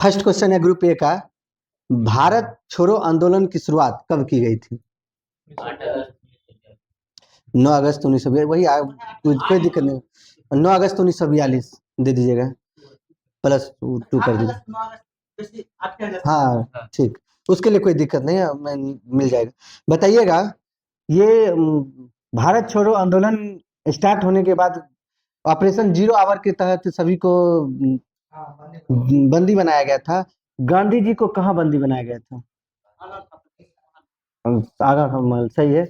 First question है group A का। भारत छोड़ो आंदोलन की शुरुआत कब की गई थी? 9 अगस्त 1942। वही कोई दिक्कत नहीं। 9 अगस्त 1942 दे दीजिएगा, +2 कर दीजिए। हाँ ठीक, उसके लिए कोई दिक्कत नहीं है, मैं मिल जाएगा। बताइएगा, ये भारत छोड़ो आंदोलन स्टार्ट होने के बाद ऑपरेशन 0 आवर के तहत सभी को बंदी बनाया गया था। गांधी जी को कहाँ बंदी बनाया गया था? आगा कमल, सही है।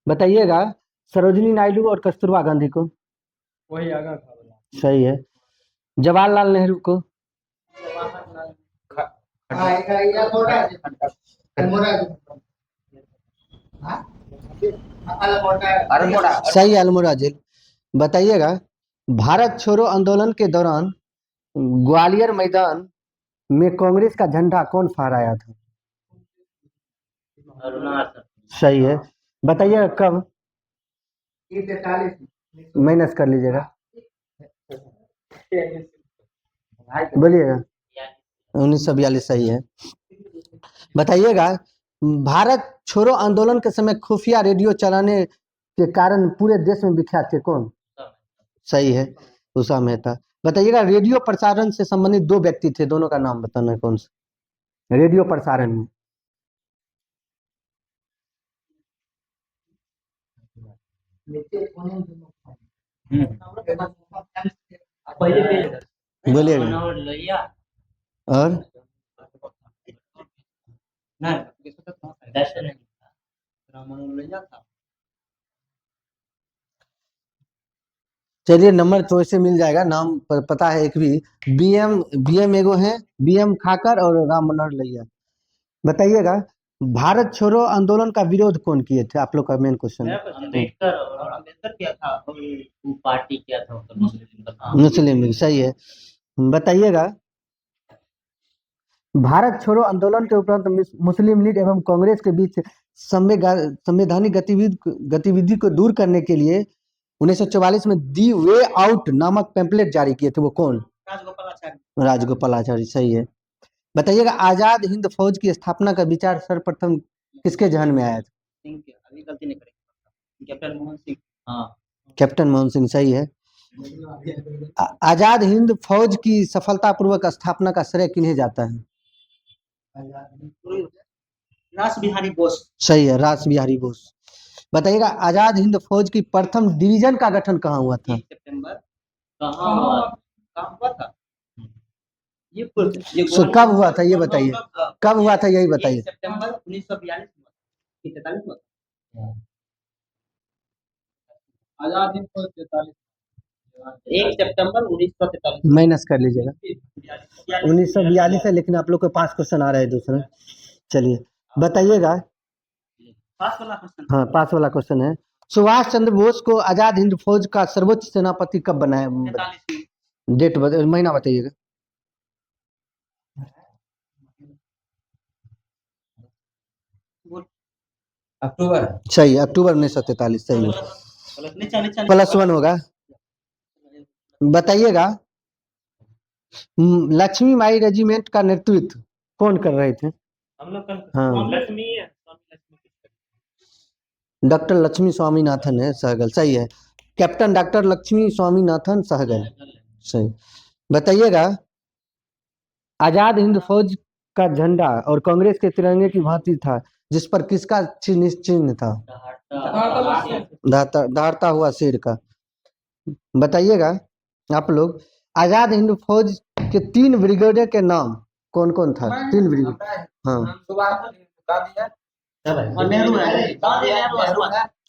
बताइएगा, सरोजिनी नायडू और कस्तूरबा गांधी को? वही आगा सही है। जवाहरलाल नेहरू को? सही, अल्मोड़ा जेल। बताइएगा, भारत छोड़ो आंदोलन के दौरान ग्वालियर मैदान में कांग्रेस का झंडा कौन फहराया था? सही है। बताइएगा, कब? माइनस कर लीजिएगा, बोलिएगा। 1942 सही है। बताइएगा, भारत छोड़ो आंदोलन के समय खुफिया रेडियो चलाने के कारण पूरे देश में विख्यात थे कौन? सही है, उषा मेहता। बताइएगा, रेडियो प्रसारण से संबंधित 2 व्यक्ति थे, दोनों का नाम बताना है कौन सा रेडियो प्रसारण में? बोलिएगा। और चलिए, नंबर तो ऐसे मिल जाएगा, नाम पता है एक भी। बीएम एगो है, बीएम खाकर और राम मनोहर लोहिया। बताइएगा, भारत छोड़ो आंदोलन का विरोध कौन किए थे? आप लोग का मेन क्वेश्चन है। अम्बेडकर किया था और वो पार्टी किया था, मुस्लिम लीग, सही है। बताइएगा, भारत छोड़ो आंदोलन के उपरांत मुस्लिम लीग एवं कांग्रेस के बीच संवैधानिक गतिविधि को दूर करने के लिए 1944 में दी वे आउट नामक पैम्पलेट जारी किए थे, वो कौन? राजगोपालाचारी, सही है। बताइएगा, आजाद हिंद फौज की स्थापना का विचार सर्वप्रथम किसके जहन में आया था? कैप्टन मोहन सिंह। हाँ, कैप्टन मोहन सिंह, सही है। आजाद हिंद फौज की सफलतापूर्वक स्थापना का श्रेय किन्हें जाता है? रास बिहारी बोस। सही है, रास बिहारी बोस। बताइएगा, आजाद हिंद फौज की प्रथम डिवीजन का गठन कहाँ हुआ था? 1 सितंबर। कहाँ हुआ था? ये कब हुआ था ये बताइए, कब हुआ था यही बताइए। 1 सितंबर 1942 में 43 में। आजाद हिंद फौज 43। 1 सितंबर 1943। माइनस कर लीजिएगा, 1942 है, लेकिन आप लोग को 5 क्वेश्चन आ रहा है दूसरा। चलिए बताइएगा, पास वाला क्वेश्चन। हाँ, 5 वाला क्वेश्चन है। सुभाष चंद्र बोस को आजाद हिंद फौज का सर्वोच्च सेनापति कब बनाया? 43 डेट महीना बताइएगा। अक्टूबर। सही, अक्टूबर 1943, सही है। +1 होगा। बताइएगा, लक्ष्मी बाई रेजिमेंट का नेतृत्व कौन कर रहे थे? हम लोग हाँ, डॉक्टर लक्ष्मी स्वामीनाथन है सहगल, सही है। कैप्टन डॉक्टर लक्ष्मी स्वामीनाथन सहगल, सही। बताइएगा, आजाद हिंद फौज का झंडा और कांग्रेस के तिरंगे की भांति था, जिस पर किसका चिन्ह था? दहाड़ता हुआ शेर का। बताइएगा आप लोग, आजाद हिंद फौज के 3 ब्रिगेडियर के नाम कौन कौन था? 3 ब्रिगेड, हाँ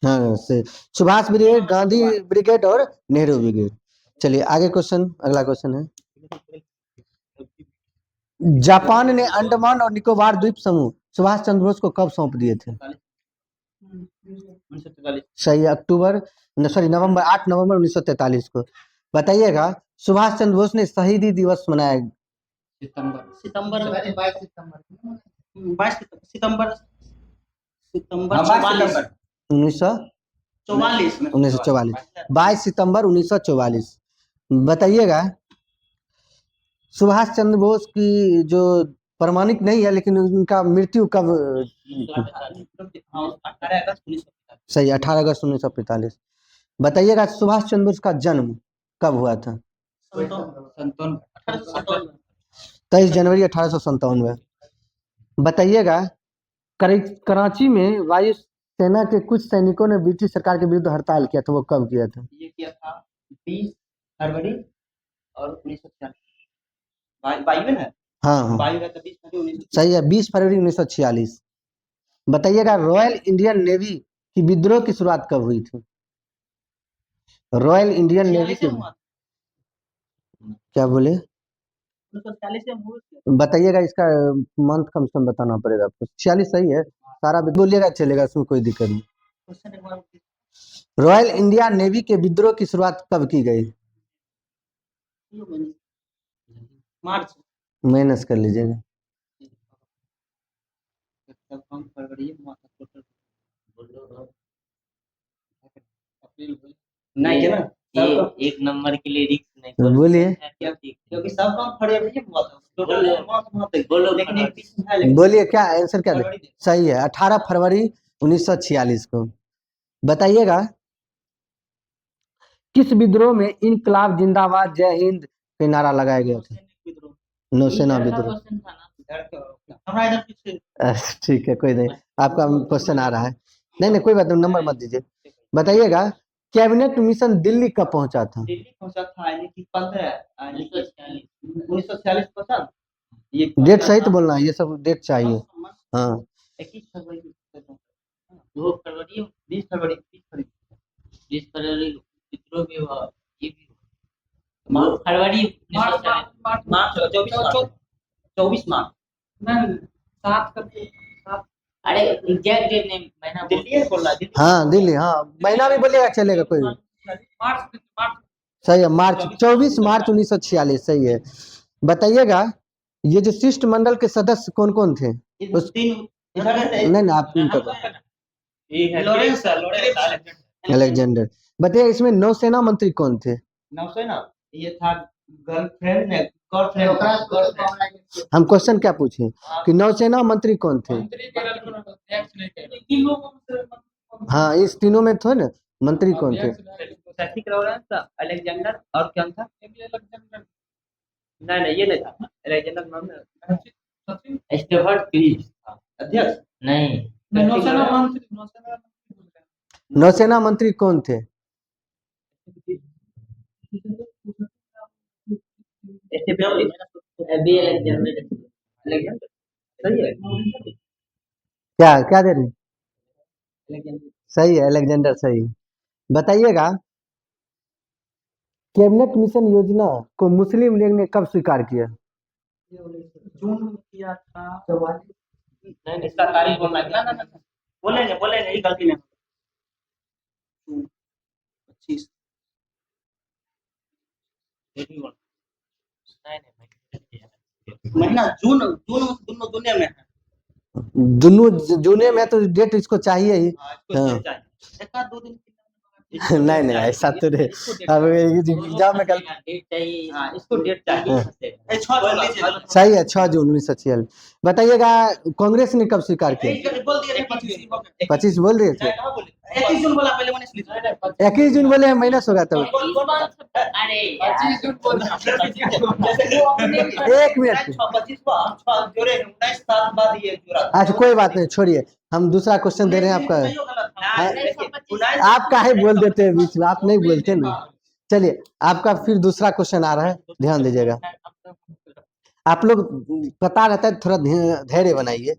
हाँ, से सुभाष ब्रिगेड, गांधी ब्रिगेड और नेहरू ब्रिगेड। चलिए आगे क्वेश्चन, अगला क्वेश्चन है, जापान ने अंडमान और निकोबार द्वीप समूह सुभाष चंद्र बोस को कब सौंप दिए थे? 1943। सही, नवंबर 8 नवंबर 1943 को। बताइएगा, सुभाष चंद्र बोस ने शहीदी दिवस मनाया? सितंबर 22 सितंबर 1944, 22 सितंबर 1944। बताइएगा, सुभाष चंद्र बोस की जो प्रमाणित नहीं है, लेकिन उनका मृत्यु कब? 18 अगस्त 1945। सही, 18 अगस्त 1945। बताइएगा सुभाष चंद्र बोस का जन्म कब हुआ था? 57। 23 जनवरी 1857 में। बताइएगा कराची में वायुसेना के कुछ सैनिकों ने ब्रिटिश सरकार के विरुद्ध हड़ताल किया था, वो कब किया था? ये किया था 20 फरवरी और 1946। वायु है ना, हाँ हाँ वायु है तो 20 फरवरी 1946। सही है, 20 फरवरी 1946। बताइएगा रॉयल इंडियन नेवी की विद्रोह की शुरुआत कब हुई थी? रॉयल इंडियन नेवी की, क्या बोले? 1946 में हुई थी। बताइएगा इसका मंथ कम से कम बताना पड़ेगा आपको। 46 सही है, सारा बोलिएगा चलेगा, इसमें कोई दिक्कत नहीं। क्वेश्चन एक बार रॉयल इंडिया नेवी के विद्रोह की शुरुआत कब की गई? मार्च। माइनस कर लीजिएगा। तब हम फरवरी में नहीं है ना, ये एक नंबर के लिए रिस्क नहीं कर बोलिए क्योंकि सब काम फरवरी में हुआ था टोटल बोलो, लेकिन एक बीच में है, लेकिन बोलिए क्या आंसर क्या फरवरी दे? सही है, 18 फरवरी 1946 को। बताइएगा किस विद्रोह में इनकलाब जिंदाबाद जय हिंद के नारा लगाया गया था? नौसेना विद्रोह। हमारा इधर पीछे ठीक है, कोई नहीं, आपका क्वेश्चन आ रहा है। नहीं नहीं कोई बात नहीं, नंबर मत दीजिए। बताइएगा कैबिनेट मिशन दिल्ली कब पहुंचा था? दिल्ली पहुंचा था यानी कि 1946 पहुंचा। ये डेट सही तो बोलना है, ये सब डेट चाहिए। हाँ 21 फरवरी 2 फरवरी 20 फरवरी 20 फरवरी विद्रोह भी हुआ, ये भी हुआ फरवरी मार्च 24 मार्च नहीं 7 करके 7। अरे एग्जैक्ट डेट नहीं, महीना दिल्ली है बोल रहा है। हाँ दिल्ली, हाँ महीना भी बोलिएगा चलेगा, कोई मार्च सही है, मार्च 24 मार्च 1946 सही है। बताइएगा ये जो शिष्टमंडल के सदस्य कौन कौन थे? उस तीन नहीं नहीं आप इनका लॉरेंस अलेक्जेंडर। बताइए इसमें नौसेना मंत्री कौन थे? नौसेना ये था गर्लफ्रेंड ने गर्लफ्रेंड। हम क्वेश्चन क्या पूछे कि नौसेना मंत्री कौन थे? हाँ इस तीनों में थे ना, मंत्री कौन थे? लॉरेंस अलेक्जेंडर और क्या था? नहीं ये नहीं था अलेक्जेंडर नाम है। स्टीफर्ड क्लीव था अध्यक्ष। नहीं नौसेना मंत्री नौसेना मंत्री कौन थे? क्या क्या दे रहे? सही है, अलेक्जेंडर सही। बताइएगा कैबिनेट मिशन योजना को मुस्लिम लीग ने कब स्वीकार किया? जून में किया था 44। नहीं इसका तारीख बोलना है ना बोलेंगे ये गलती नहीं। 25 महीना जून दोनों दुनिया में है। दोनों जूने में तो डेट इसको चाहिए ही। हाँ। एक दो दिन नहीं नहीं ऐसा तो नहीं, अब एग्जाम में कल इसको डेट चाहिए। सही है 6 जून 1946। बताइएगा कांग्रेस ने कब स्वीकार किया? 25 बोल रहे थे, 21 जून बोला पहले मैंने 21 जून बोले माइनस होगा तब। अरे 25 जून बोल एक मिनट 25 को हम 6 जोड़े 19 साल बाद ये जोड़ा। अच्छा कोई बात नहीं, छोड़िए, हम दूसरा क्वेश्चन दे रहे हैं आपका। आप काहे बोल देते हैं बीच में, आप नहीं बोलते ना। चलिए आपका फिर दूसरा क्वेश्चन आ रहा है, ध्यान दीजिएगा। आप लोग पता रहता है, थोड़ा धैर्य बनाइए।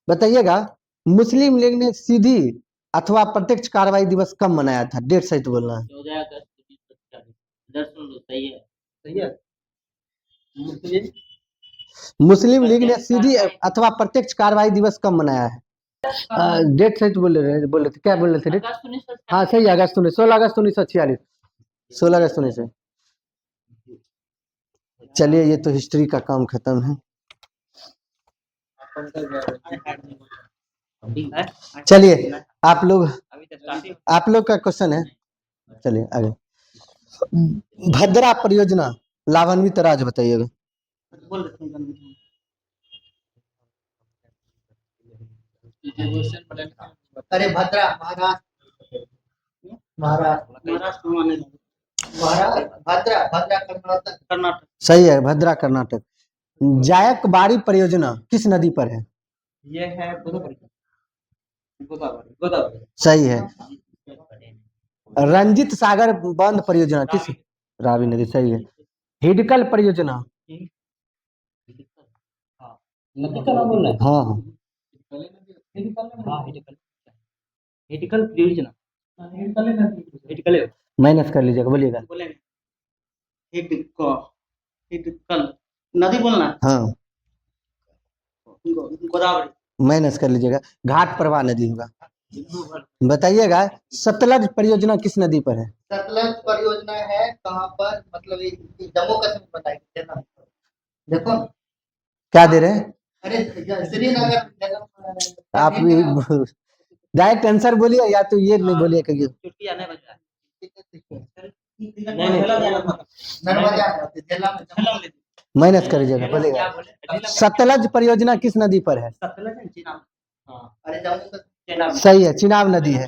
बताइएगा मुस्लिम लीग ने सीधी अथवा प्रत्यक्ष कार्रवाई दिवस कब मनाया था? डेट सहित बोलना है। 14 अगस्त 1940। सही है। मुस्लिम लीग ने सीधी अथवा प्रत्यक्ष कार्रवाई दिवस कब मनाया है? डेट सहित बोल रहे थे, क्या बोल रहे थे डेट? हाँ सही, अगस्त 16 अगस्त 1946, 16 अगस्त 19। चलिए ये तो हिस्ट्री का काम खत्म है। चलिए आप लोग का क्वेश्चन है, चलिए आगे। भद्रा परियोजना लाभान्वित राज्य बताइएगा। बोल देते हैं जन्म दिन। अरे भद्रा महाराष्ट्र महाराष्ट्र महाराष्ट्र में माने महाराष्ट्र भद्रा भद्रा कर्नाटक कर्नाटक। सही है, भद्रा कर्नाटक। जायकबाड़ी परियोजना किस नदी पर है? ये है गोदावरी। गोदावरी गोदावरी। सही है। रंजित सागर बांध परियोजना किस? रावी नदी। सही है। हिडकल परियोजना। हाँ नदी का नाम बोल रहे हैं। हाँ हाँ, हाँ हिडकल परियोजना। हिडकल माइनस कर लीजिएगा, बोलिएगा। बोलेंगे हिडकल नदी बोलना है। हाँ, गोदावरी। माइनस कर लीजिएगा, घाट प्रवाह नदी होगा। बताइएगा, सतलज परियोजना किस नदी पर है? सतलज परियोजना है कहाँ पर, मतलब ये जम्मू कश्मीर बताइए ना। देखो क्या दे रहे हैं अरे श्रीनगर आप? डायरेक्ट आंसर बोलिए, या तो ये नहीं बोलिए कि चुटकी आने बज रहा है। नर्मदा जिला में जम्मू माइनस कर लीजिएगा, बोलिएगा। सतलज परियोजना किस नदी पर है? सतलज है चीनाब। हाँ अरे जम्मू कश्मीर चीनाब। सही है, चिनाब नदी है।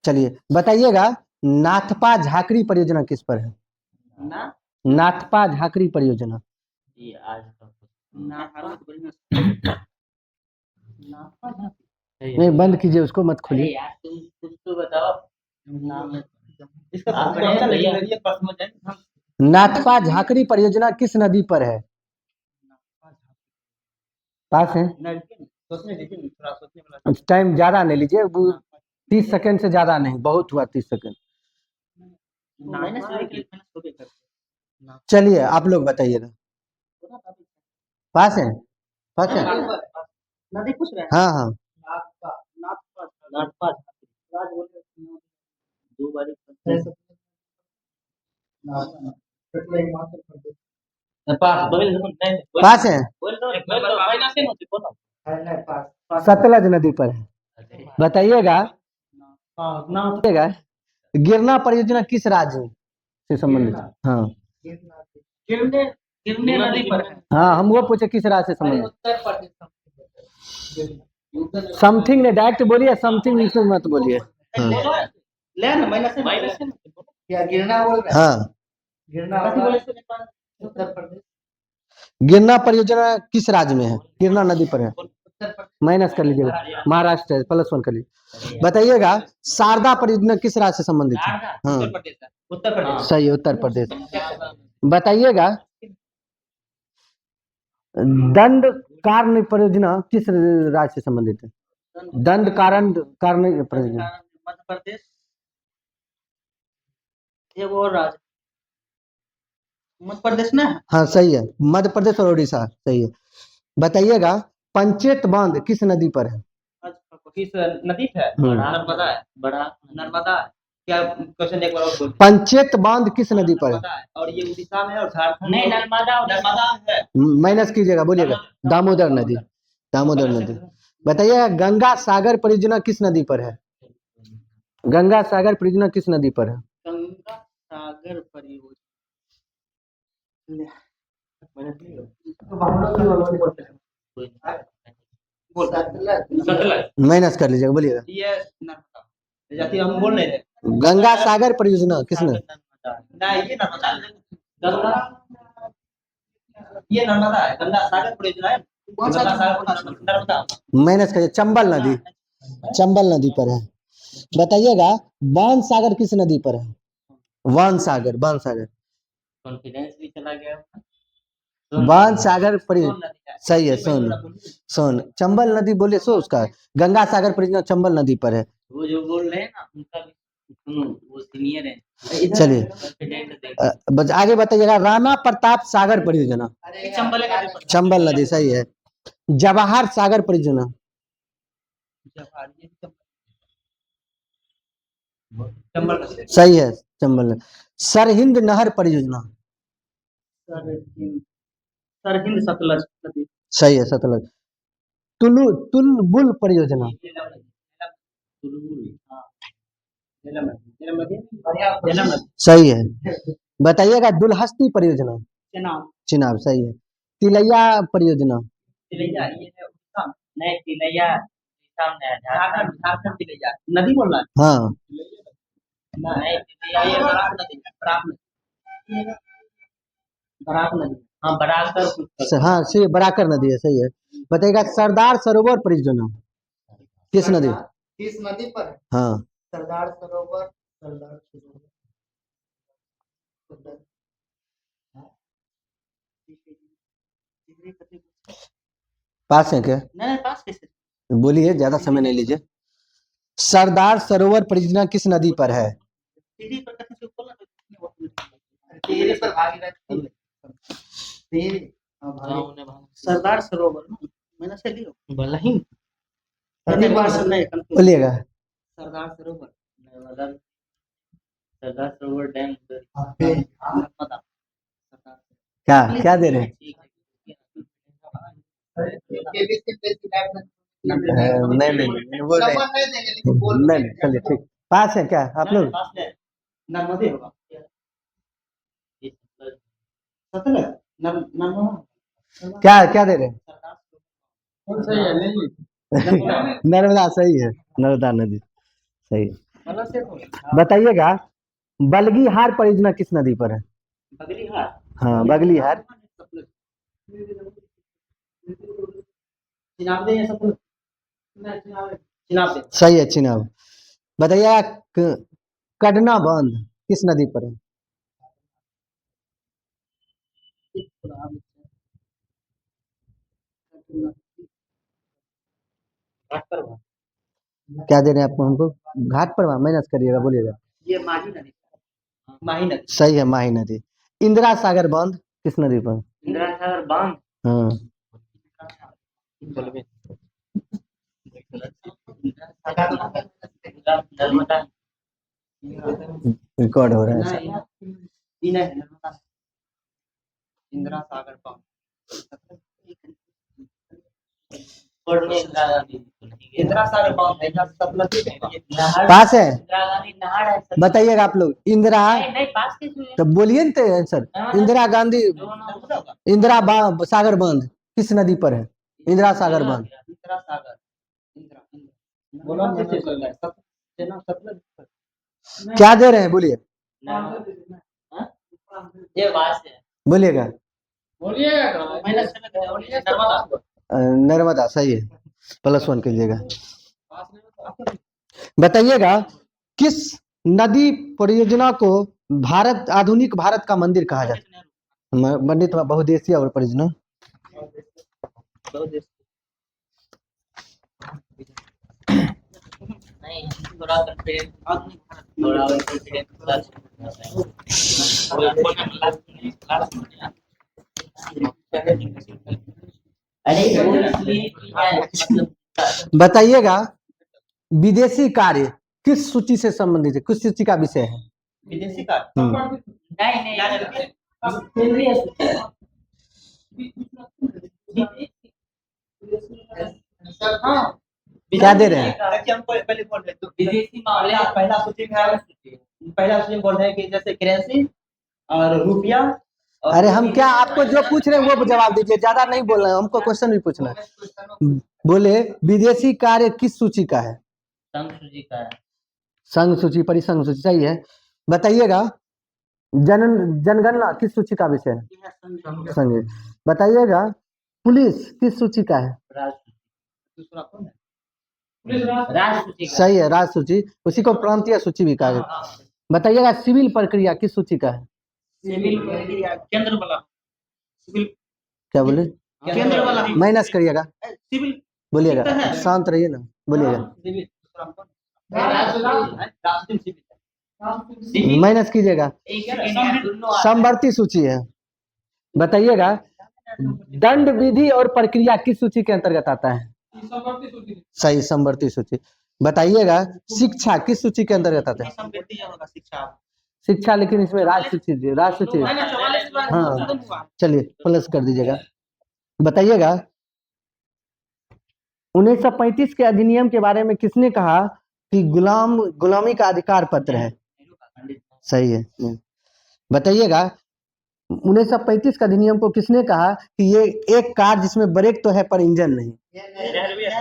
चलिए बताइएगा, नाथपा झाकरी परियोजना किस पर है? ना नाथपा झाकरी परियोजना। ये आज का ना नहीं, बंद कीजिए उसको, मत अरे खोलिए। यार तुम कुछ तो बताओ नाम है। इसका आप पता बढ़िया लगी भैया। मेरी एक प्रश्न हो जाए हम नाथपा झाकरी परियोजना किस नदी पर है? पास है। सोचने दीजिए, थोड़ा सोचने वाला। टाइम ज्यादा नहीं लीजिए, 30 सेकंड से ज्यादा नहीं, बहुत हुआ 30 सेकंड। माइनस माइनस हो गया। चलिए आप लोग बताइएगा। पास है, पास है। नदी पूछ रहे हैं। हाँ हाँ, नाथपा राज बोल रहे हैं। दो बारी हिमाचल प्रदेश पास बोल नहीं पास है। बोल दो माइनस से होती बोलो। है ना पास सतलज नदी पर है। बताइएगा, हां ना बताइएगा, गिरना परियोजना किस राज्य से संबंधित है? हाँ गिरने गिरने नदी पर है। हाँ, हम वो पूछे किस राज्य से संबंधित? उत्तर प्रदेश समथिंग ने डायरेक्ट बोलिए, समथिंग इसमें मत बोलिए। हाँ ले ना माइनस से क्या गिरना बोल रहे हैं? हाँ, गिरना नदी बोले से उत्तर प्रदेश गिरना परियोजना किस राज्य में है? गिरना नदी पर है। उत्तर प्रदेश माइनस कर लीजिएगा, महाराष्ट्र है, +1 कर लीजिए। बताइएगा, शारदा परियोजना किस राज्य से संबंधित है? हाँ उत्तर प्रदेश है। उत्तर प्रदेश सही है, उत्तर प्रदेश। बताइएगा, दंड कारण परियोजना किस राज्य से संबंधित है? दंड कारण कारण परियोजना। मध्य प्रदेश ये वो राज्य मध्य प्रदेश ना। हाँ सही है, मध्य प्रदेश और उड़ीसा। सही है। बताइएगा, पंचेत बांध किस नदी पर है? किस नदी है? नर्मदा है। बड़ा नर्मदा है। क्या क्वेश्चन एक बार और बोल। पंचेत बांध किस नदी पर है? नर्मदा है और ये उड़ीसा में और झारखंड नहीं नर्मदा है। माइनस कीजिएगा, बोलिएगा। दामोदर नदी, दामोदर नदी। बताइएगा, गंगा सागर परियोजना किस नदी पर है? गंगा सागर परियोजना किस नदी पर है? गंगा सागर परियोजना सतलज माइनस कर लीजिएगा, बोलिएगा। ये नर्मदा जैसे हम बोल रहे थे। गंगा सागर परियोजना किसने? नहीं ये नर्मदा गंगा ये नर्मदा है। गंगा सागर परियोजना है। गंगा सागर नर्मदा माइनस करिए, चंबल नदी, चंबल नदी पर है। बताइएगा, बाण सागर किस नदी पर है? वान सागर, बाण सागर। कॉन्फिडेंस भी चला गया। बाण सागर परियोजना सही है। सोन सोन चंबल नदी बोलिए, सो उसका गंगा सागर परियोजना चंबल नदी पर है। वो जो बोल रहे हैं ना उनका भी सुनो, वो सीनियर है। चलिए आगे बताइएगा, राणा प्रताप सागर परियोजना चंबल चंबल नदी। सही है। जवाहर सागर परियोजना चंबल सही है, चंबल नदी। सरहिंद नहर परियोजना सरहिंद सतलज नदी सही है, सतलज। तुलबुल परियोजना सही है। बताइएगा, दुलहस्ती परियोजना चनाब चिनाब। सही है। तिलैया परियोजना। तिलैया ये है उड़ीसा में। नहीं तिलैया सामने है झारखंड झारखंड तिलैया नदी बोल रहा है। हाँ नहीं तिलैया ये ये बराक नदी है, बराक नदी। बराक नदी। हाँ बराकर कुछ करके। हाँ सही है, बराकर नदी है, सही है। बताइएगा सरदार सरोवर परियोजना किस नदी? किस नदी पर है? हाँ सरदार सरोवर सरदार सरोवर पास है क्या? नहीं पास कैसे? बोलिए, ज्यादा समय नहीं लीजिए। सरदार सरोवर परियोजना किस नदी पर है? टीवी पर कहीं से खोला तो टिहरी पर भागीरथी टिहरी हाँ, भागीरथी। सरदार सरोवर ना मैंने से लियो बलहीन नदी पार से नहीं कंफ्यूज। बोलिएगा। सरदार सरोवर नर्मदा सरदार सरोवर डैम उधर। नर्मदा क्या क्या दे रहे हैं? ठीक है केबीसी पे सिलेक्ट नहीं नहीं बोल रहे नंबर नहीं देंगे लेकिन बोल नहीं नहीं, चलिए ठीक। पास है क्या आप लोग? पास में नर्मदे होगा ये सब सतलज नर्मदा क्या क्या दे रहे हैं? सरदार नर्मदा सही है, नर्मदा नदी सही है। मतलब से बताइएगा बल्गीहार परियोजना किस नदी पर है? बगली हार हाँ बगलीहार। चिनाब दे ये सब चिनाब दे सही है, चिनाब। बताइएगा कडना बांध किस नदी पर है? घाट पर हुआ। क्या दे रहे हैं आपको हमको? घाट पर माइनस करिएगा, बोलिएगा। ये माही नदी माही नदी सही है, माही नदी। इंदिरा सागर बांध किस नदी पर? इंदिरा सागर बांध हाँ नर्मदा रिकॉर्ड हो रहा है। नहीं ये नहीं नर्मदा इंदिरा सागर बांध और में इंदिरा गांधी ठीक है इंदिरा सागर बांध है जहाँ सतलज के नहर पास है। इंदिरा गांधी नहर है सब। बताइएगा आप लोग इंदिरा। नहीं नहीं पास कैसे हुए? तो बोलिए ना आंसर। इंदिरा गांधी दोनों सागर बांध किस नदी पर है? इंदिरा सागर बांध। इंदिरा सागर इंदिरा इंदिरा बोला कैसे चल रहा है सब ना सतलज क्या दे रहे हैं, बोलिए ये बात है बोलिएगा। माइनस नर्मदा नर्मदा सही है, +1 कीजिएगा। बताइएगा किस नदी परियोजना को भारत आधुनिक भारत का मंदिर कहा जाता है? पंडित बहुउद्देशीय और परियोजना। नहीं थोड़ा कॉन्फिडेंस थोड़ा कॉन्फिडेंस अरे बताइएगा विदेशी कार्य किस सूची से संबंधित है? किस सूची का विषय है? विदेशी का नहीं नहीं केंद्रीय हाँ क्या दे रहे हैं? देखिए हम पहले बोल रहे तो विदेशी मामले पहला सूची में पहला सूची में बोल रहे हैं कि जैसे करेंसी और रुपया और अरे हम क्या आपको जो पूछ रहे हैं वो जवाब दीजिए, ज्यादा नहीं बोलना है, हमको क्वेश्चन भी पूछना है। बोले विदेशी कार्य किस सूची का है? संघ सूची का है संघ सूची, परिसंघ सूची, सही है। बताइएगा जनगणना किस सूची का विषय है? संघ। बताइएगा पुलिस किस सूची का है? दूसरा कौन है राष्ट्र सूची का सही है, राज्य सूची, उसी को प्रांतीय सूची भी कहा जाता है। बताइएगा सिविल प्रक्रिया किस सूची का है? सिविल केंद्र वाला सिविल क्या बोले? केंद्र वाला माइनस करिएगा, सिविल बोलिएगा, कितना है? शांत रहिए ना, बोलिएगा। सिविल दूसरा कौन राष्ट्रीय सिविल माइनस कीजिएगा, एक सेकंड दोनों समवर्ती सूची है। बताइएगा दंड विधि और प्रक्रिया किस सूची के अंतर्गत आता है? सही, समवर्ती सूची। बताइएगा शिक्षा किस सूची के अंतर्गत आता है? समृद्धि होगा शिक्षा शिक्षा, लेकिन इसमें राज्य सूची, राज्य सूची। हाँ चलिए प्लस कर दीजिएगा। बताइएगा 1935 के अधिनियम के बारे में किसने कहा कि गुलामी का अधिकार पत्र है? सही है। बताइएगा 1935 का अधिनियम को किसने कहा कि ये एक कार जिसमें ब्रेक तो है पर इंजन नहीं?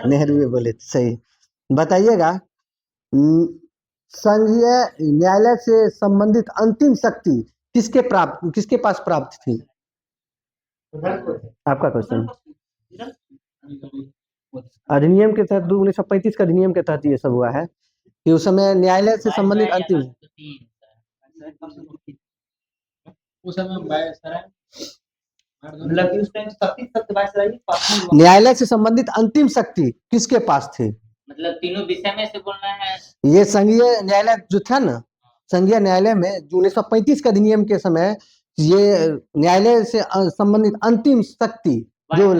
नेहरू भी बोले थे, सही। बताइएगा, संघीय न्यायालय से संबंधित अंतिम शक्ति किसके पास प्राप्त थी? आपका क्वेश्चन। अधिनियम के तहत 1935 का अधिनियम के तहत ये सब हुआ है कि उस समय न्यायालय से संबंधित अंतिम उस समय मतलब कि उस टाइम सत्य वायसराय न्यायालय से संबंधित अंतिम शक्ति किसके पास थी? मतलब तीनों विषय में से बोलना है। ये संघीय न्यायालय जो था ना, संघीय न्यायालय में 1935 के अधिनियम के समय ये न्यायालय से संबंधित अंतिम शक्ति जो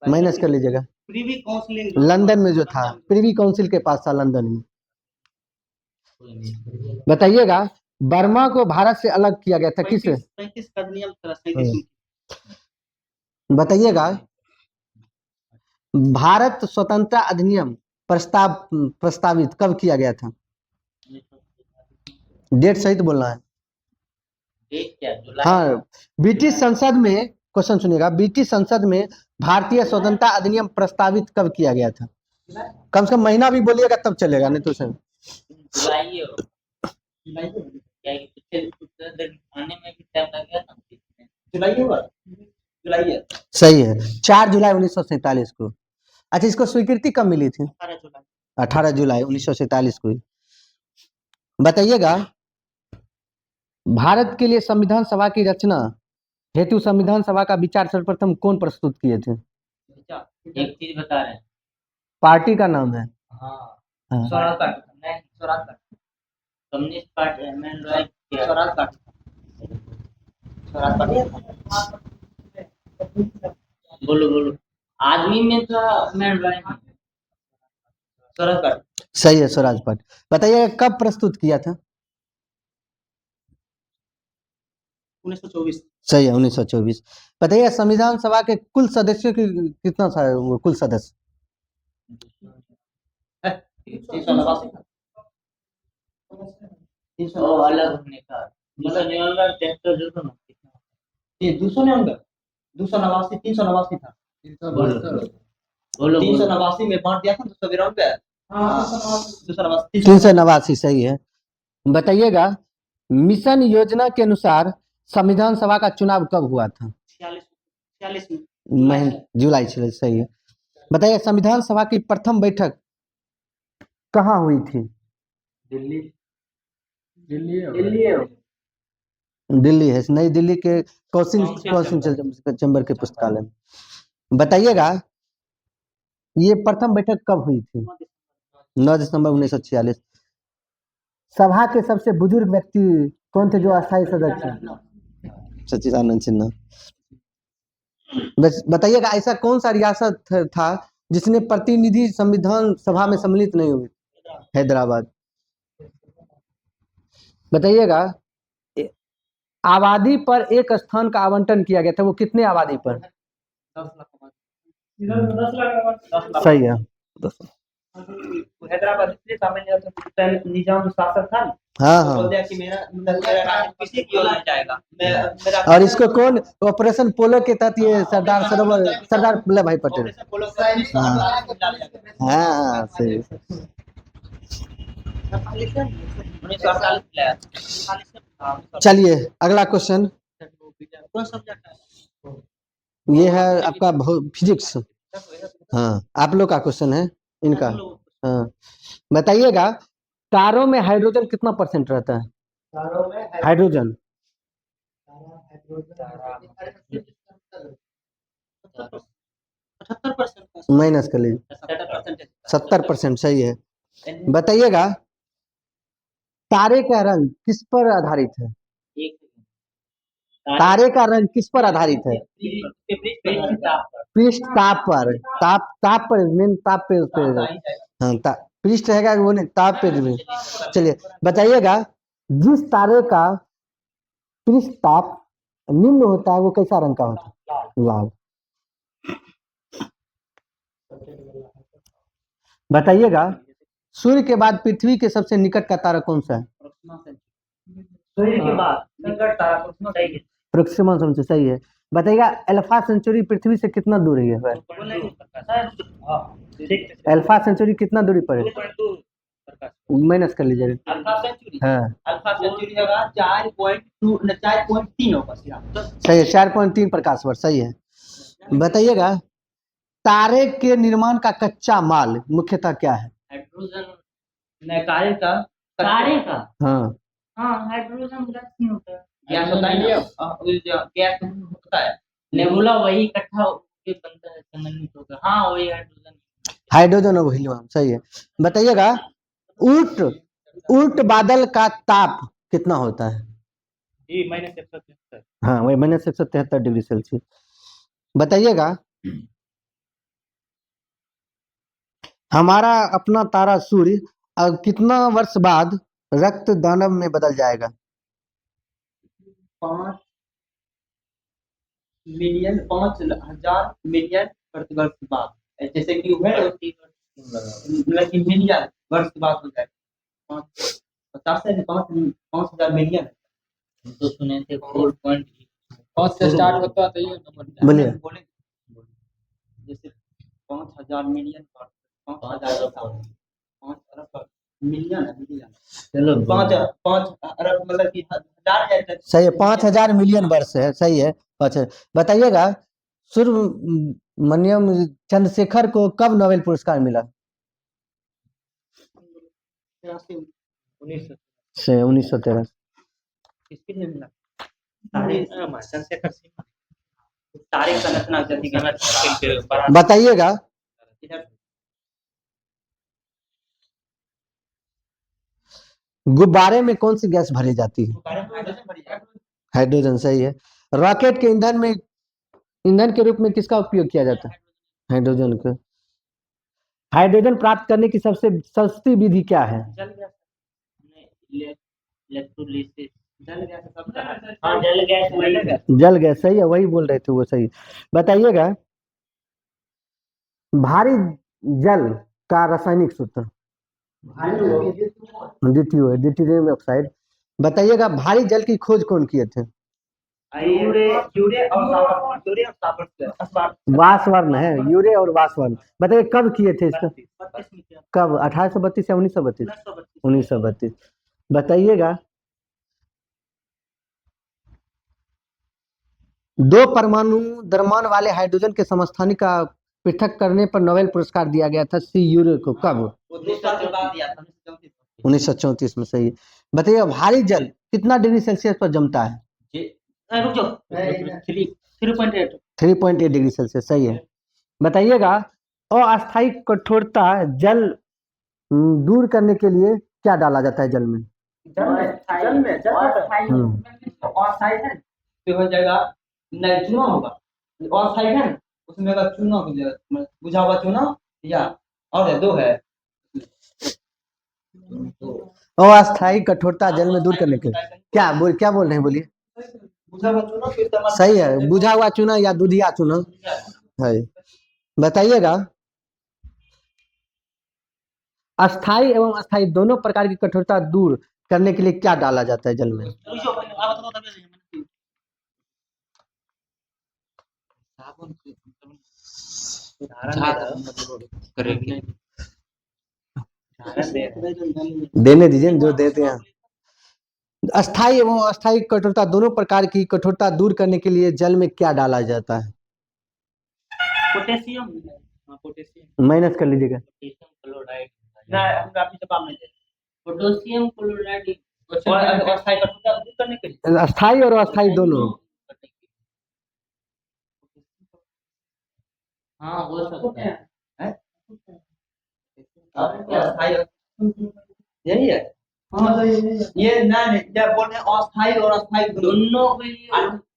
माइनस कर लीजिएगा, प्रीवी काउंसिल लंदन में जो था, प्रिवी काउंसिल के पास था लंदन में। बताइएगा, बर्मा को भारत से अलग किया गया था किस? 35 का नियम था 37। बताइएगा, भारत स्वतंत्रता अधिनियम प्रस्तावित कब किया गया था? डेट सहित बोलना है। डेट क्या? जुलाई? हाँ, ब्रिटिश संसद में, क्वेश्चन सुनिएगा, ब्रिटिश संसद में भारतीय स्वतंत्रता अधिनियम प्रस्तावित कब किया गया था? कम से कम महीना भी बोलिएगा तब चलेगा, नहीं तो सर। जुलाई हो। क्या आने में भी टाइम लग गया था? जुलाई होगा, जुलाई है। सही है, 4 जुलाई 1947 को। अच्छा, इसको स्वीकृति कब मिली थी? 18 जुलाई 1947 को। बताइएगा, भारत के लिए संविधान सभा की रचना हेतु संविधान सभा का विचार सर्वप्रथम कौन प्रस्तुत किए थे? एक चीज बता रहे हैं, पार्टी का नाम है। हाँ, हाँ। स्वराज पार्टी नहीं, Swaraj party, communist party MN Roy Swaraj party, Swaraj party. बोलो बोलो, आदमी में तो एमएन रॉय स्वराज पार्टी। सही है, स्वराज पार्टी। बताइए कब प्रस्तुत किया था? 1924। सही है, 1924। बताइए संविधान सभा के कुल सदस्यों की कितना था वो कुल सदस्य? 389। अलग होने का मतलब न्यूनतम 73 जो था ना, ये 289 389 था। बोलो 389 में बांट दिया था 292 पे। हाँ 289। 389, सही है। बताइएगा, मिशन योजना के अनुसार संविधान सभा का चुनाव कब हुआ था? 46 जुलाई 6, सही है। बताइए संविधान सभा की प्रथम बैठक कहाँ हुई थी? दिल्ली दिल्ली है, नई दिल्ली के कौंसिल चैम्बर के पुस्तकालय में। बताइएगा, ये प्रथम बैठक कब हुई थी? 9 दिसंबर 1946। सभा के सबसे बुजुर्ग व्यक्ति कौन थे जो अस्थायी सदस्य थे? सच्चिदानंद सिन्हा। बस बताइएगा, ऐसा कौन सा रियासत था जिसने प्रतिनिधि संविधान सभा में सम्मिलित नहीं हुए? हैदराबाद। बताइएगा, आबादी पर एक स्थान का आवंटन किया गया था, वो कितने आबादी पर? 10 लाख। सही है। हैदराबाद इसलिए सामान्य निजाम शासक था ना, हाँ बोल हाँ। दिया कि मेरा राज्य किसी की ओर नहीं जाएगा। मेरा और इसको कौन ऑपरेशन पोलो के तहत ये सरदार वल्लभ भाई पटेल। ऑपरेशन पोलो का हाँ हाँ, सही। 1948 लाया। चलिए अगला क्वेश्चन, कौन सब्जेक्ट है? ये है आपका फिजिक्स। हाँ, आप लोग का क्वेश्चन है इनका। हाँ, बताइएगा, तारों में हाइड्रोजन कितना % रहता है? हाइड्रोजन 78%। माइनस कर लीजिए, 70%, सही है। बताइएगा, तारे का रंग किस पर आधारित है? तारे का रंग किस पर आधारित है? पृष्ठ ताप पर। ताप पर, मेन ताप पे उस पे। हाँ, पृष्ठ रहेगा वो नहीं, ताप पे भी। चलिए बताइएगा, जिस तारे का पृष्ठ ताप निम्न होता है वो कैसा रंग का होता है? लाल। बताइएगा, सूर्य के बाद पृथ्वी के सबसे निकट का तारा कौन सा है? सूर्य के बाद निकट तारा प्रोक्सिमा से सही है। बताइएगा अल्फा सेंचुरी पृथ्वी से कितना दूर है वह? अल्फा सेंचुरी कितना दूरी पर है? माइनस कर लीजिए। अल्फा सेंचुरी, हाँ अल्फा सेंचुरी होगा 4.2 4.3 होगा सीधा। सही है, 4.3 प्रकाश वर्ष सही है। बताइएगा तारे के निर्माण का कच्चा माल मुख्यतः क्या है? हाइड्रोजन, नैकारे का तारे का, हाँ हाँ हाइड्रोजन गैस नहीं होता है, गैस होता है ना, गैस होता है। नेबुला वही इकट्ठा होके बनता है संघनित होकर, हाँ वही हाइड्रोजन। हाइड्रोजन और हीलियम सही है। बताइएगा उल्ट उल्ट बादल का ताप कितना होता है? -173। हाँ वही -173 डिग्री सेल्सियस। बताइएगा हमारा अपना तारा सूर्य अब कितना वर्ष बाद रक्त दानव में बदल जाएगा? 5 मिलियन 5,000 मिलियन वर्ष बाद, जैसे कि हुआ है, मतलब कि मिलियन वर्ष बाद हो जाएगा। 50 से 5,000 मिलियन। हम तो सुने थे 4 5 से स्टार्ट होता है तो ये नंबर बोलिए। बोले जैसे 5,000 मिलियन 5,000 5 अरब मिलियन है, मिलियन। चलो 5 अरब मतलब कि हजार है। सही है, 5,000 मिलियन वर्ष है सही है। अच्छा बताइएगा सुब्रमण्यम चंद्रशेखर को कब नोबेल पुरस्कार मिला? 1913। किसके लिए मिला? चंद्रशेखर सिंह। तारे संरचना जल्दी बताइएगा गुब्बारे में कौन सी गैस भरी जाती है? हाइड्रोजन सही है। रॉकेट के ईंधन के रूप में किसका उपयोग किया जाता है? हाइड्रोजन का। हाइड्रोजन प्राप्त करने की सबसे सस्ती विधि क्या है? इलेक्ट्रोलिसिस, जल गैस सबका है। हाँ जल गैस वही है। जल गैस सही है, वही बोल रहे थे वो सही। बताइएगा भारी जल का रासायनिक सूत्र? DTO है, ड्यूटेरियम ऑक्साइड। बताइएगा भारी जल की खोज कौन किए थे? यूरे और सापर वासवर्ण है, यूरे और वासवर्ण। बताइए कब किए थे इसका? कब 1832 या 1932? 1932। बताइएगा दो परमाणु द्रव्यमान वाले हाइड्रोजन के समस्थानिक का पृथक करने पर नोबेल पुरस्कार दिया गया था सी यूरे को कब? 1934 में सही है। बताइए भारी जल कितना डिग्री सेल्सियस पर जमता है? रुक जाओ 3.8 3.8 डिग्री सेल्सियस सही है। बताइएगा अस्थायी कठोरता जल दूर करने के लिए क्या डाला जाता है जल में? ऑक्साइड है तो हो जाएगा, नहीं चूना होगा। ऑक्साइड है उसमें अगर चूना हो जाएगा, बुझा हुआ चूना या और है, दो है। अस्थायी कठोरता जल में दूर करने के लिए क्या बोल रहे हैं बोलिए। बुझा हुआ चूना फिर तमाम सही है, बुझा हुआ चूना या दूधिया चूना है। बताइएगा अस्थाई एवं अस्थाई दोनों प्रकार की कठोरता दूर करने के लिए क्या डाला जाता है जल में? देने दीजिए जो देते हैं। अस्थाई एवं अस्थाई कठोरता दोनों प्रकार की कठोरता दूर करने के लिए जल में क्या डाला जाता है? पोटेशियम। माइनस कर लीजिएगा। क्लोराइड, ना हम आपकी जवाब नहीं दे। पोटेशियम क्लोराइड और अस्थाई कठोरता दूर करने के लिए अस्थाई और अस्थाई दोनों। हाँ हो सकता है। अस्थाई यही है। ये ना जब बोल रहे हैं अस्थाई और अस्थाई दोनों के लिए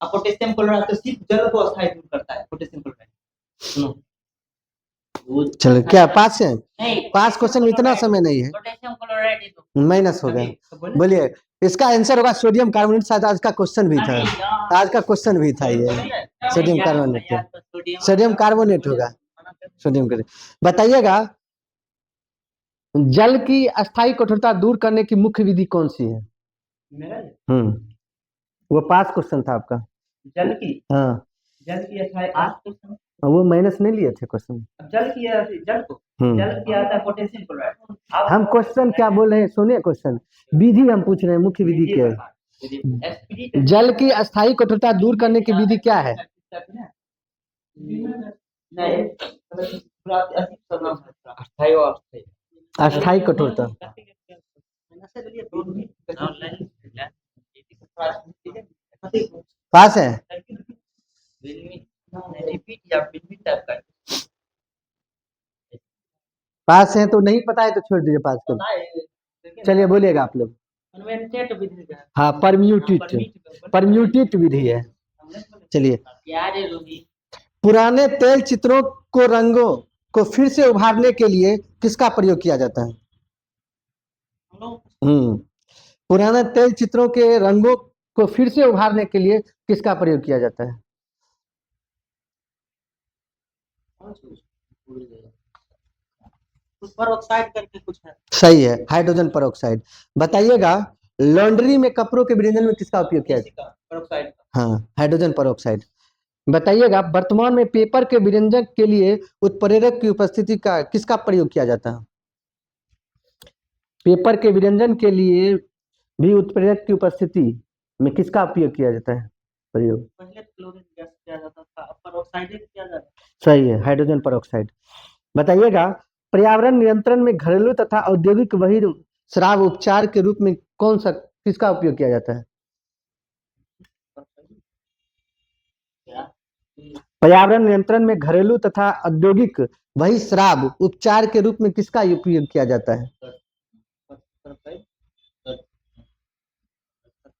पोटेशियम क्लोराइड तो सिर्फ जल को अस्थाई दूर करता है, पोटेशियम क्लोराइड। सुनो चलो क्या पास है? नहीं, पास क्वेश्चन में इतना समय नहीं है, पोटेशियम क्लोराइड ही तो माइनस हो गया। बोलिए इसका आंसर होगा सोडियम कार्बोनेट। शायद आज का क्वेश्चन भी था, आज का क्वेश्चन भी था ये सोडियम कार्बोनेट। सोडियम कार्बोनेट होगा, सोडियम कार्बोनेट। बताइएगा जल की अस्थाई कठोरता दूर करने की मुख्य विधि कौन सी है? मेरा वो पास क्वेश्चन था आपका। जल की हाँ आज वो माइनस नहीं लिए थे क्वेश्चन। जल की जल को जल की आता है पोटेशियम क्लोराइड। हम क्वेश्चन क्या बोल रहे हैं सुनिए, क्वेश्चन विधि हम पूछ रहे हैं, मुख्य विधि क्या है? एसपीडी जल की अस्थायी कठोरता दूर करने की विधि क्या है? नहीं पूरा अति सब अस्थायी कठोरता। पास है? रिपीट या रिपीट टाइप का पास है तो नहीं पता है तो छोड़ दीजिए, पास कर। चलिए बोलिएगा आप लोग। कन्वेंटेड विधि का हाँ, परम्यूटेट विधि है। चलिए, यार ये रोगी पुराने तेल चित्रों को रंगों को फिर से उभारने के लिए किसका प्रयोग किया जाता है? पुराने तेल चित्रों के रंगों को फिर से उभारने के लिए किसका प्रयोग किया जाता है? पर ऑक्साइड करके कुछ है। सही है, हाइड्रोजन परऑक्साइड। बताइएगा, लॉन्ड्री में कपड़ों के विरंजन में किसका उपयोग किया जाता है? परऑक्साइड हाँ, हाइड्रोजन परऑक्साइड। बताइएगा, वर्तमान में पेपर के विरंजन के लिए उत्प्रेरक की उपस्थिति का किसका प्रयोग किया जाता है? पेपर के विरंजन के लिए भी उत्प्रेरक की उपस्थिति में किसका उपयोग किया जाता है? प्रयोग पहले क्लोरीन गैस किया जाता था, अब परऑक्साइड किया जाता है। सही है, हाइड्रोजन परऑक्साइड। बताइएगा, पर्यावरण नियंत्रण में घरेलू तथा औद्योगिक वही शराब उपचार के रूप में कौन सा किसका उपयोग किया जाता है? पर्यावरण नियंत्रण में घरेलू तथा औद्योगिक वही शराब उपचार के रूप में किसका उपयोग किया जाता है?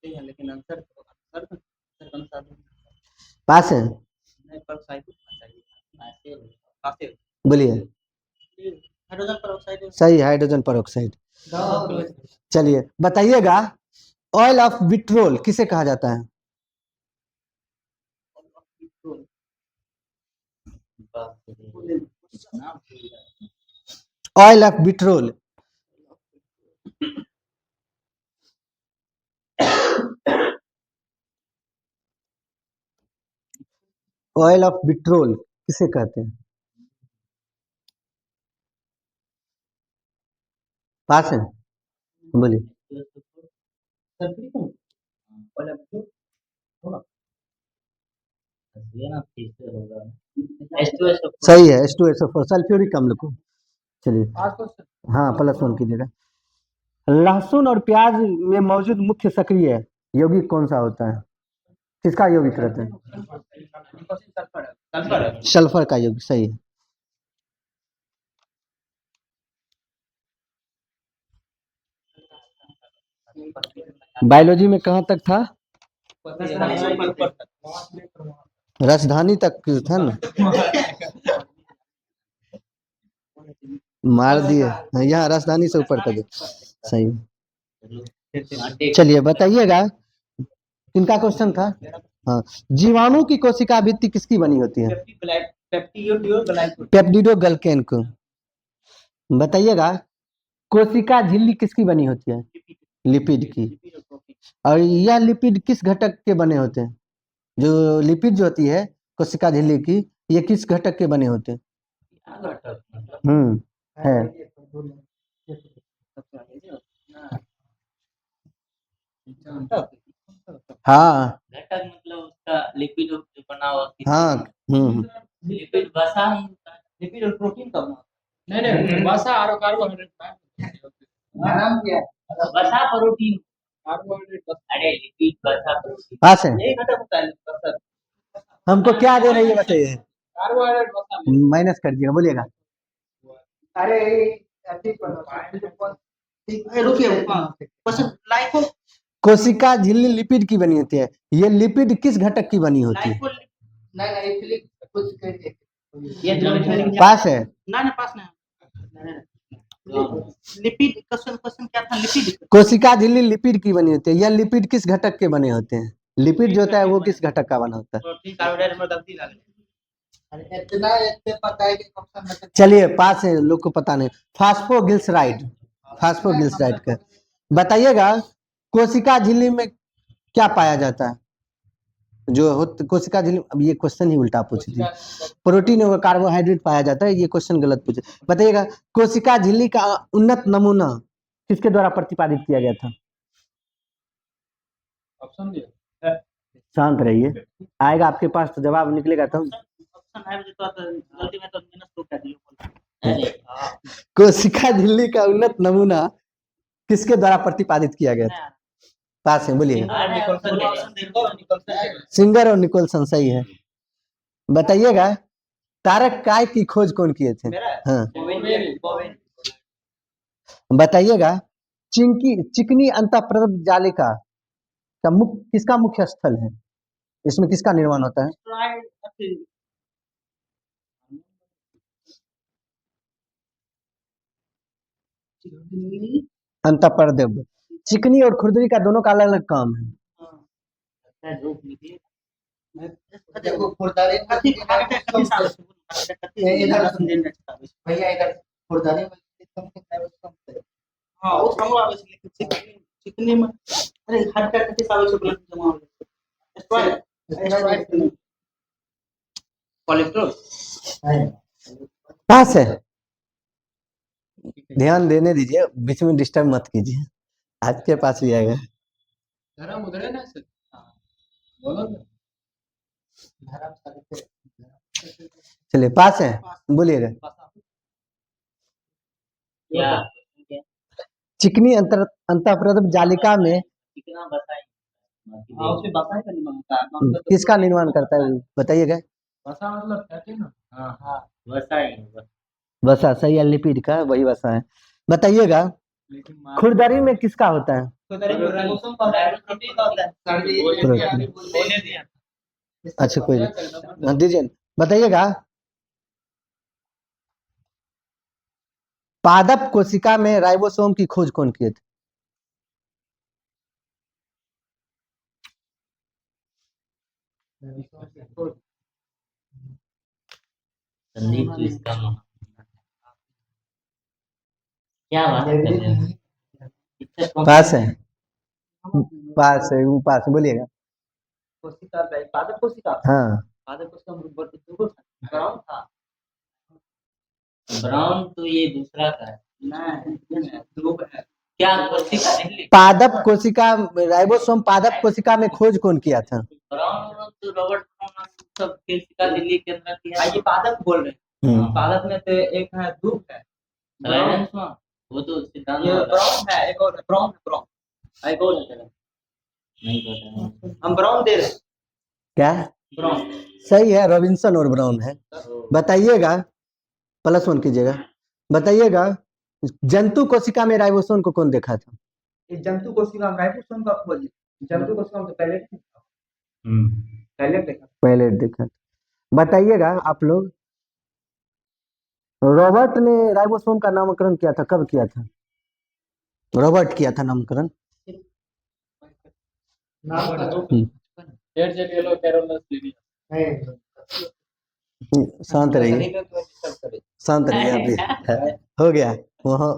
लेकिन आंसर पास है? बोलिए। हाइड्रोजन परऑक्साइड सही, हाइड्रोजन परऑक्साइड। चलिए बताइएगा, ऑयल ऑफ विट्रोल किसे कहा जाता है? Oil of vitriol. Oil of vitriol किसे कहते हैं? पास है? बोलिए। सही है, H2SO4 सल्फ्यूरिक अम्ल को। चलिए, हाँ +1 कीजिएगा। लहसुन और प्याज में मौजूद मुख्य सक्रिय यौगिक कौन सा होता है? किसका यौगिक रहता है? सल्फर का यौगिक। सही है। बायोलॉजी में कहाँ तक था? राजधानी तक था ना, मार दिए। यहाँ राजधानी से ऊपर तक। सही। चलिए बताइएगा, किनका क्वेश्चन था? हाँ, जीवाणु की कोशिका भित्ति किसकी बनी होती है? पेप्टिडोग्लाइकन को। बताइएगा, कोशिका झिल्ली किसकी बनी होती है? लिपिड की। और यह लिपिड किस घटक के बने होते हैं? जो लिपिड जो होती है कोशिका झिल्ली की, ये किस घटक के बने होते हैं? है। हाँ घटक मतलब उसका लिपिड बना हुआ हाँ। लिपिड वसा ही होता है। लिपिड और प्रोटीन का बना। नहीं वसा और कार्बोहाइड्रेट आराम किया। वसा प्रोटीन कार्बोहाइड्रेट अरे लिपिड वसा प्रोटीन पास है? यही घटक होता है सर। हमको क्या दे रही है बताइए, कार्बोहाइड्रेट वसा माइनस कर दिएगा। बोलिएगा। अरे रुकिए क्वेश्चन लाइको कोशिका झिल्ली लिपिड की बनी होती है, ये लिपिड किस घटक की बनी होती है? नहीं फिलिप कुछ कर दे। ये पास है? ना पास नहीं। लिपिड क्वेश्चन क्या था? लिपिड कोशिका झिल्ली लिपिड की बनी होती है, यह लिपिड किस घटक के बने होते हैं? लिपिड जो होता है वो किस घटक का बना होता है? प्रोटीन कार्बोहाइड्रेट में गलती लग अरे इतने पता है कि ऑप्शन में चलिए, पास है, लोग को पता नहीं। फास्फोग्लिसराइड, फास्फोग्लिसराइड का। बताइएगा, कोशिका झिल्ली में क्या पाया जाता है? जो हो कोशिका झिल्ली, अब ये क्वेश्चन ही उल्टा पूछी थी। प्रोटीन और कार्बोहाइड्रेट पाया जाता है, ये क्वेश्चन गलत पूछे। बताइएगा कोशिका झिल्ली का उन्नत नमूना किसके द्वारा प्रतिपादित किया गया था? ऑप्शन दिया। शांत रहिए, आएगा आपके पास तो जवाब निकलेगा तब। ऑप्शन है तो गलती में तो माइनस 2 कर दियो। अरे हाँ कोशिका झिल्ली का उन्नत नमूना किसके द्वारा प्रतिपादित किया गया था? पास है, बोलिए। सिंगर और निकोलसन, सही है। बताइएगा तारक काय की खोज कौन किए थे? हाँ बताइएगा चिकनी अंतःप्रदब जालिका का किसका मुख्य स्थल है? इसमें किसका निर्माण होता है? अंतःप्रदब, चिकनी और खुरदरी का दोनों का अलग अलग काम है। धूप निकली देखो खुरदारी भैया इधर खुरदारी में कम कितना है कम से हाँ वो समूह आवे छै, लेकिन चिकनी में अरे हर का किस आवे छै ब्लड जमा हो जाए स्ट्राइड कोलेस्ट्रॉल पास है, ध्यान देने दीजिए, बीच में डिस्टर्ब मत कीजिए, आपके पास भी आएगा। धर्म उधर है ना सर। बोलो ना। चलिए पास है, बोलिएगा। क्या चिकनी अंतःप्रदब जालिका में कितना बताएं हाँ उसमें बताए का नहीं मांगता है किसका निर्माण करता है बताइएगा? वसा मतलब कहते हैं ना। हाँ हाँ वैसा ही है। वसा, सही है, लिपिड का वही वसा है। बताइएगा लेकिन खुरदरी में किसका होता है? अच्छा कोई नहीं, हाँ, दीजिए। बताइएगा पादप कोशिका में राइबोसोम की खोज कौन किए थे? संदीप जी इसका क्या बात कर रहे हैं? इतना कम- पास है, पास है, वो पास है, बोलिएगा। कोशिका पादप कोशिका हाँ पादप कोशिका ब्राउन था ब्राउन तो ये दूसरा का है। नहीं ध्रुव है क्या कोशिका नहीं पादप कोशिका, राइबोसोम पादप कोशिका में खोज कौन किया था? ब्राउन तो रॉबर्ट ब्राउन सब कोशिका दिल्ली के अंदर किया। ये पादप बोल रहे हैं पादप में तो एक है ध्रुव है राइडेंस में वो तो सिद्धांत ये वाला ब्राउन है एक और ब्राउन एक और है तेरा नहीं पता हम ब्राउन दे रहे हैं क्या? ब्राउन सही है, रॉबिन्सन और ब्राउन है। बताइएगा, +1 कीजिएगा। बताइएगा जंतु कोशिका में राइबोसोम को कौन देखा था? ये जंतु कोशिका में राइबोसोम का खोज जंतु कोशिका में तो पहले देखा पहले देखा। बताइएगा आप लोग रॉबर्ट ने राइबोसोम का नामकरण किया था, कब किया था? रॉबर्ट किया था नामकरण। डेढ़ जेल येलो कैरोलस लिविया। शांत रहिए, शांत रहिए, अभी हो गया वहाँ।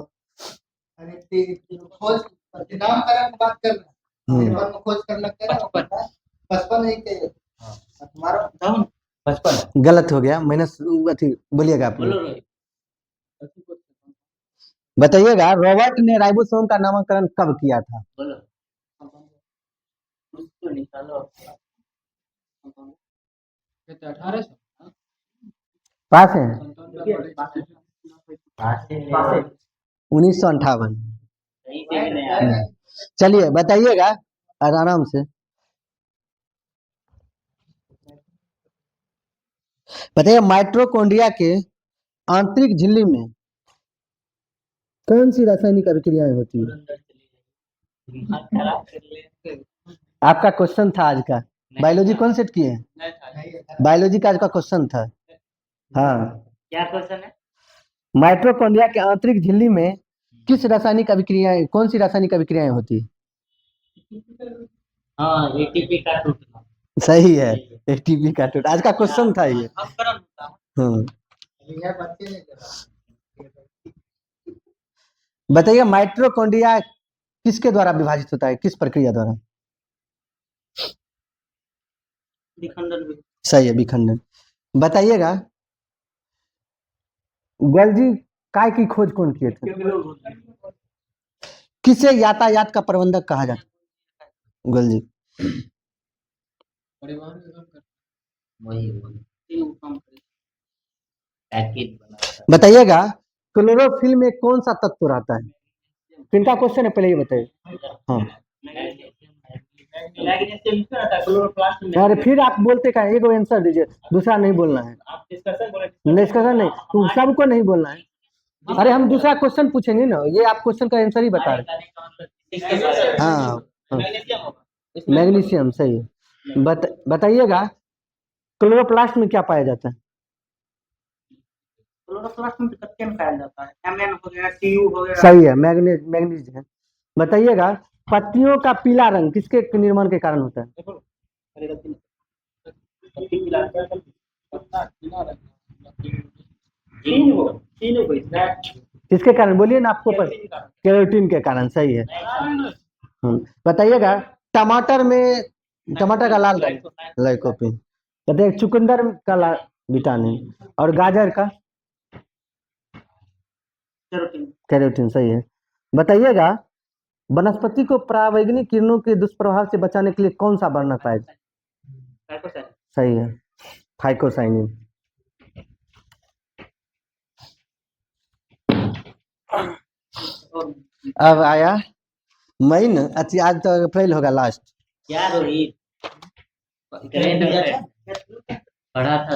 खोज नामकरण की बात कर रहे हैं पर खोज कर लगता है 55 ही के तुम्हारा 55 गलत हो गया, माइनस अथी, बोलिएगा आप बोलो लोग। रोहित बताइएगा रॉबर्ट ने राइबोसोम का नामकरण कब किया था? बोलो कुछ तो निकालो 1800 पास है, 1958। सही देख रहे हैं आप। चलिए बताइएगा आराम से। बताइए माइटोकॉन्ड्रिया के आंतरिक झिल्ली में कौन सी रासायनिक अभिक्रियाएं होती है? दिमाग खराब कर ले आपका क्वेश्चन था आज का, बायोलॉजी कौन सेट किए हैं? बायोलॉजी का आज का क्वेश्चन था। हाँ, क्या क्वेश्चन है? माइटोकॉन्ड्रिया के आंतरिक झिल्ली में किस रासायनिक अभिक्रियाएं, कौन सी रासायनिक अभिक्रियाएं होती है? हाँ एटीपी का टूटना। सही है, एटीपी का टूट, आज का क्वेश्चन था ये। नामकरण होता है हाँ यह बच्चे ने करा बताइए माइटोकॉन्ड्रिया किसके द्वारा विभाजित होता है, किस प्रक्रिया द्वारा? विखंडन भी। सही है, विखंडन। बताइएगा, गलजी काय की खोज कौन किए थे? किसे यातायात का प्रबंधक कहा जाता है? गलजी। परिवहन निगम का वही तीनों काम करे। पैकेज बनाता बताइएगा, क्लोरोफिल में कौन सा तत्व रहता है? किनका क्वेश्चन है, पहले ये बताइए। हाँ, मैग्नीशियम क्यों रहता है क्लोरोप्लास्ट में? अरे फिर आप बोलते का, एक आंसर दीजिए, दूसरा नहीं बोलना है। आप डिस्कशन बोले। डिस्कशन नहीं, तुम सबको नहीं बोलना है। अरे हम दूसरा क्वेश्चन पूछेंगे ना, ये आप क्वेश्चन का आंसर ही बता रहे। हाँ हाँ, मैग्नीशियम होगा। मैग्नीशियम सही है। बताइएगा, क्लोरोप्लास्ट में क्या पाया जाता है? क्लोरोप्लास्ट में कच्चे में पाया जाता है, Mn हो गया, Cu हो गया। सही है, मैग्नीज है। बताइएगा, पत्तियों का पीला रंग किसके निर्माण के कारण होता है? किसके कारण, बोलिए ना, आपको पता? केरोटीन के कारण, सही है। बताइएगा, टमाटर में, टमाटर का लाल रंग लाइकोपिन। बताइए, चुकंदर का लाल विटामिन, और गाजर का कैरोटीन, सही है। बताइएगा, वनस्पति को परावैंगनिक किरणों के दुष्प्रभाव से बचाने के लिए कौन सा वर्णक पाया जाता है? सही है, फाइकोसाइनिन। अब आया मई न, अच्छा आज तो अप्रैल होगा लास्ट। क्या रोहित पढ़ा था।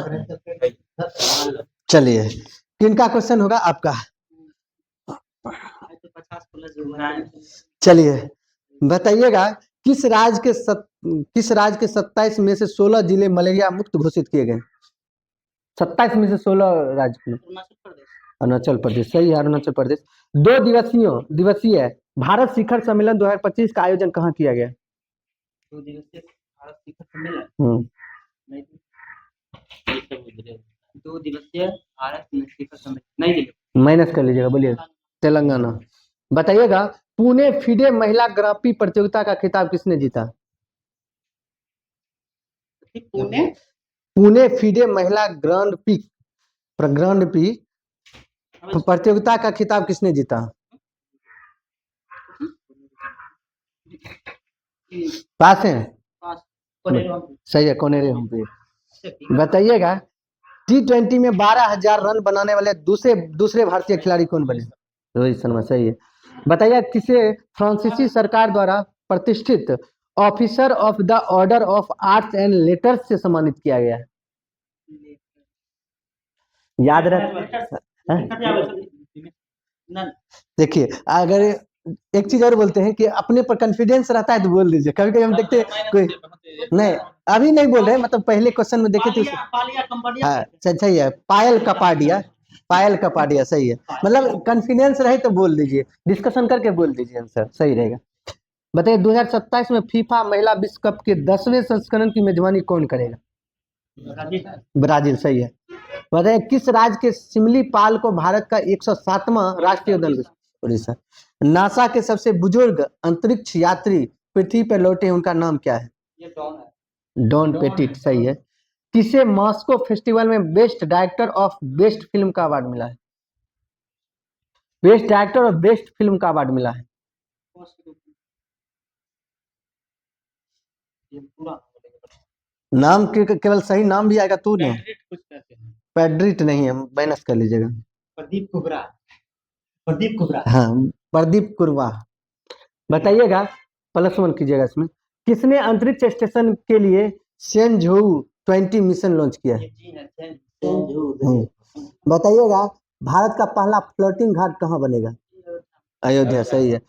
चलिए, किनका क्वेश्चन होगा? आपका। 50 प्लस जुड़ा है। चलिए, बताइएगा, किस राज्य के 27 में से 16 जिले मलेरिया मुक्त घोषित किए गए? 27 में से 16 राज्य में। अरुणाचल प्रदेश। अरुणाचल प्रदेश, सही है, अरुणाचल प्रदेश। 2 दिवसीय भारत शिखर सम्मेलन 2025 का आयोजन कहाँ किया गया? 2 दिवसीय भारत शिखर सम्मेलन। नई दिल्ली। 2 दिवसीय भारत शिखर सम्मेलन नई दिल्ली। माइनस कर लीजिएगा, बोलिए। तेलंगाना। बताइएगा, पुणे फिडे महिला ग्रां प्री प्रतियोगिता का खिताब किसने जीता? पुणे फिडे महिला ग्रांड प्री प्रतियोगिता का खिताब किसने जीता? पास है, सही है, कोनेरे हम्पी। बताइएगा, T20 में 12,000 रन बनाने वाले दूसरे भारतीय खिलाड़ी कौन बने? रोहित शर्मा, सही है। बताइए, किसे फ्रांसीसी सरकार द्वारा प्रतिष्ठित officer of the order of arts and letters से सम्मानित किया गया है? याद रख। देखिए, अगर एक चीज और बोलते हैं कि अपने पर कॉन्फिडेंस रहता है तो बोल दीजिए। कभी कभी हम देखते हैं कोई नहीं, अभी नहीं बोल रहे, मतलब पहले क्वेश्चन में देखे थे। हाँ, सही है, पायल कपाडिया, सही है। मतलब कॉन्फिडेंस रहे तो बोल दीजिए, डिस्कशन करके बोल दीजिए, आंसर सही रहेगा। बताइए, 2027 में फीफा महिला विश्व कप के 10वें संस्करण की मेजबानी कौन करेगा? ब्राजील, सही है। बताइए, किस राज्य के सिमलीपाल को भारत का 107वां राष्ट्रीय उद्यान? उड़ीसा। नासा के सबसे बुजुर्ग अंतरिक्ष यात्री पृथ्वी पर लौटे हैं, उनका नाम क्या है? डॉन पेटिट, सही है। किसे मॉस्को फेस्टिवल में best director of best film का अवार्ड मिला है? बेस्ट डायरेक्टर और बेस्ट फिल्म का अवार्ड मिला है। नाम केवल सही नाम भी आएगा तो नहीं। पैड्रिट नहीं है, माइनस कर लीजिएगा। प्रदीप कुबरा। हाँ, प्रदीप कुरवा। बताइएगा, +1 कीजिएगा इसमें। किसने अंतरिक्ष स्टेशन के लिए सेंझोउ 20 मिशन लॉन्च किया है? बताइएगा, भारत का पहला फ्लोटिंग घाट कहाँ बनेगा? अयोध्या, सही है।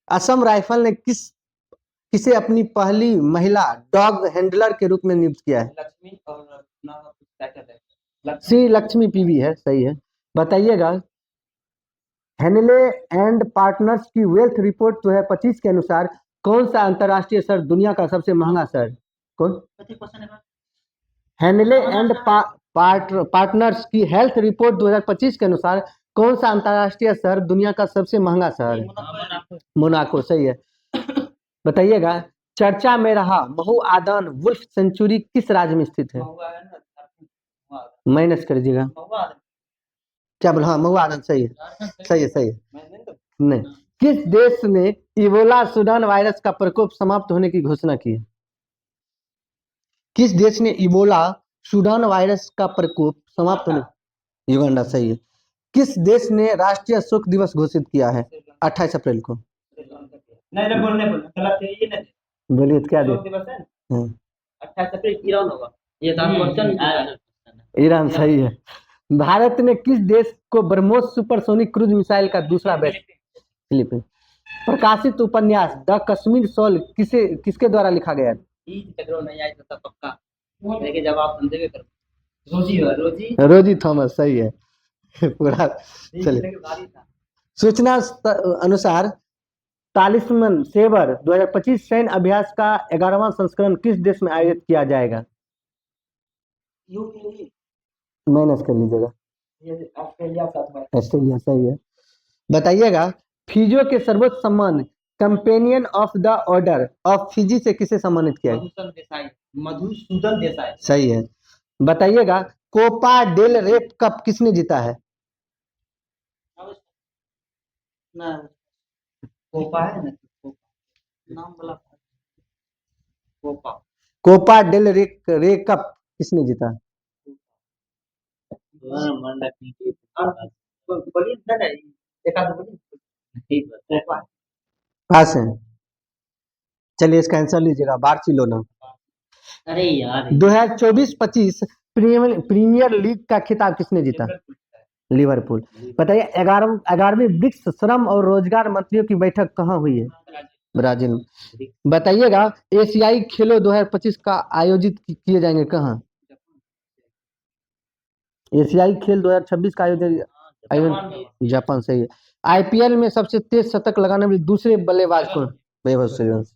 असम राइफल ने किसे अपनी पहली महिला डॉग हैंडलर के रूप में नियुक्त किया है? लक्ष्मी और श्री लक्ष्मी पीवी है, सही है। बताइएगा, हेनले एंड पार्टनर्स की वेल्थ रिपोर्ट 2025 के अनुसार कौन सा अंतरराष्ट्रीय शहर दुनिया का सबसे महंगा शहर? कौन? हेनले एंड पार्टनर्स की हेल्थ रिपोर्ट 2025 के अनुसार कौन सा अंतरराष्ट्रीय शहर दुनिया का सबसे महंगा शहर है? मोनाको, सही है। बताइएगा, चर्चा में रहा महू आदन वुल्फ सेंचुरी किस राज्य में स्थित है? महुआ है ना, माइनस कर दीजिएगा। महुआ क्या बोला? हाँ, महू आदन सही है, सही है, सही है। मैं नहीं तो नहीं, किस देश ने इबोला सूडान वायरस का प्रकोप समाप्त होने की घोषणा की है? किस देश ने इबोला सूडान वायरस का प्रकोप समाप्त होने? युगांडा, सही है। किस देश ने राष्ट्रीय शोक दिवस घोषित किया है 28 अप्रैल को? नहीं नहीं बोलने गलत है ये नहीं। बोलिए तो क्या दे? शोक दिवस है हाँ, 28 अप्रैल ईरान होगा। ये तो क्वेश्चन ईरान, सही है। भारत ने किस देश को ब्रह्मोस सुपरसोनिक क्रूज मिसाइल का दूसरा बैच? फिलीपींस। प्रकाशित उपन्यास द कश्मीर शॉल किसके द्वारा लिखा गया है? ई टकरो नहीं आई तो पक्का लेके जवाब हम देवे करो। रोजी रोजी थॉमस, सही है। पूरा चलिए। भारी था। सूचना अनुसार तालिस्मन सेबर 2025 सैन्य अभ्यास का 11वां संस्करण किस देश में आयोजित किया जाएगा? यूके माइनस कर लीजिएगा। ये ऑस्ट्रेलिया साथ में ऑस्ट्रेलिया, सही है। बताइएगा, फिजो के सर्वोच्च सम्मान companion of the order of Fiji से किसे सम्मानित किया है? मधुसूदन देसाई। सही है। बताइएगा, कोपा डेल रे कप किसने जीता है? ना कोपा है ना, कोपा नाम बोला कोपा। कोपा डेल रे कप किसने जीता? बोलिए ना नहीं एक आध बोलिए कोपा। पास है। चलिए, इसका आंसर लीजिएगा, बार्सिलोना। अरे यार 2024-25 प्रीमियर लीग का खिताब किसने जीता? लिवरपूल। बताइए, 11वीं ब्रिक्स श्रम और रोजगार मंत्रियों की बैठक कहाँ हुई है? ब्राजील में। बताइएगा, एशियाई खेलों 2025 का आयोजित किए जाएंगे कहाँ? एशियाई खेल 2026 का आयोजन जापान, सही है। आईपीएल में सबसे तेज शतक लगाने वाले दूसरे बल्लेबाज कौन? वैभव सूर्यवंशी।